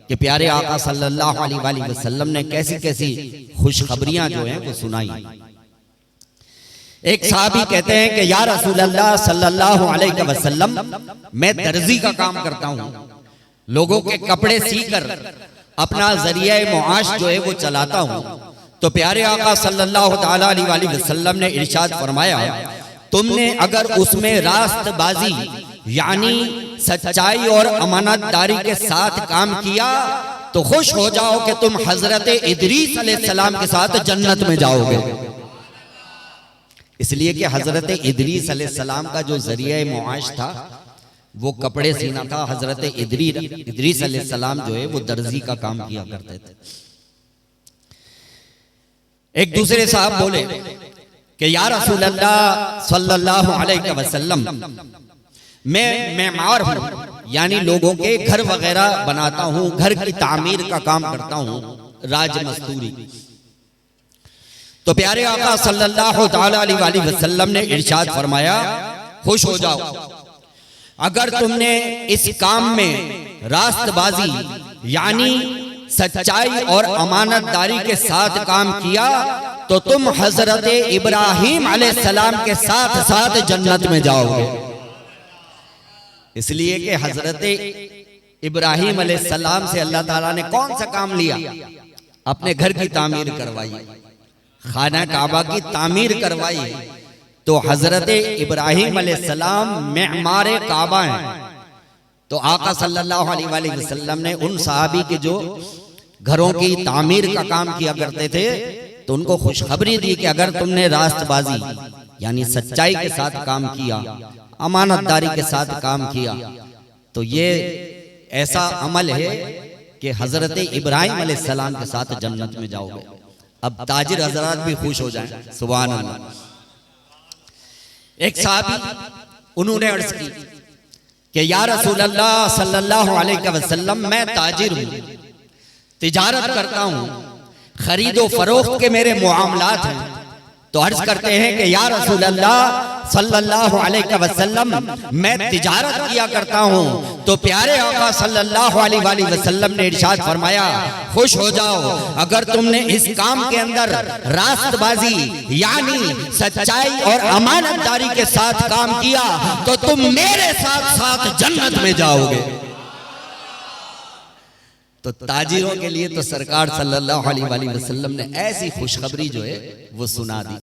कि प्यारे आका सल्लल्लाहु अलैहि वसल्लम ने कैसी कैसी खुशखबरियां जो हैं वो सुनाई। एक साहबी कहते हैं कि या रसूल अल्लाह सल्लल्लाहु अलैहि वसल्लम, मैं दर्जी का काम करता हूँ, लोगों के कपड़े सीकर अपना जरिया मुआश जो है वो चलाता हूँ। तो प्यारे आका सल्लल्लाहु ताला अलैहि वसल्लम ने इरशाद फरमाया, तुमने अगर उसमें रास्तबाजी यानी सच्चाई और अमानतदारी के साथ काम किया तो खुश हो जाओ कि तुम हजरत इदरीस अलैहिस्सलाम के साथ जन्नत में जाओगे। इसलिए कि हजरत इदरीस अलैहिस्सलाम का जो जरिया मुआश था वो कपड़े सीना था। हजरत इदरीस अलैहिस्सलाम जो है वो दर्जी का काम किया करते थे। एक दूसरे साहब बोले कि या रसूल अल्लाह सल्लल्लाहु अलैहि वसल्लम, मैं मेमार हूँ, यानी लोगों के घर वगैरह बनाता हूँ, घर की तामीर का काम करता हूँ, राज मस्तूरी। तो प्यारे आका सल्लल्लाहु ताला अलैहि वसल्लम ने इरशाद फरमाया, खुश हो जाओ, अगर तुमने इस काम में रास्तबाजी यानी सच्चाई और अमानतदारी के साथ काम किया तो तुम हजरत इब्राहिम अलैहिस्सलाम के साथ साथ जन्नत में जाओगे। इसलिए कि हजरत इब्राहिम अलैहिस्सलाम से अल्लाह ताला ने कौन सा काम लिया? अपने घर की तामीर करवाई, खाना काबा की तामीर करवाई। तो हजरत इब्राहिम अलैहिस्सलाम मेमारे काबा हैं। तो आका सल्लल्लाहु अलैहि वसल्लम ने उन सहाबी के जो घरों की तामीर का काम किया करते थे तो उनको खुशखबरी दी कि अगर तुमने रास्तबाजी यानी सच्चाई के साथ काम किया, अमानतदारी के साथ काम किया तो ये ऐसा अमल है कि हजरत इब्राहिम अलैहिस्सलाम के साथ जन्नत में जाओगे। अब ताजिर हजरात भी खुश हो जाएं, सुभान अल्लाह। एक साहबी उन्होंने अर्ज की कि या रसूल अल्लाह सल्लल्लाहु अलैहि वसल्लम, मैं ताजिर हूँ, तिजारत करता हूँ, खरीदो फरोख्त के मेरे मुआमलात हैं। तो अर्ज करते हैं कि या रसूल अल्लाह सल्लल्लाहु अलैहि वसल्लम, मैं तिजारत किया करता हूँ। तो प्यारे आका सल्लल्लाहु अलैहि वसल्लम ने इरशाद फरमाया, खुश हो जाओ, अगर तुमने इस काम के अंदर रास्तबाजी यानी सच्चाई और अमानतदारी के साथ काम किया तो तुम मेरे साथ साथ जन्नत में जाओगे। तो ताजिरों के लिए तो सरकार सल्लल्लाहु अलैहि वसल्लम ने ऐसी खुशखबरी जो है वो सुना दी।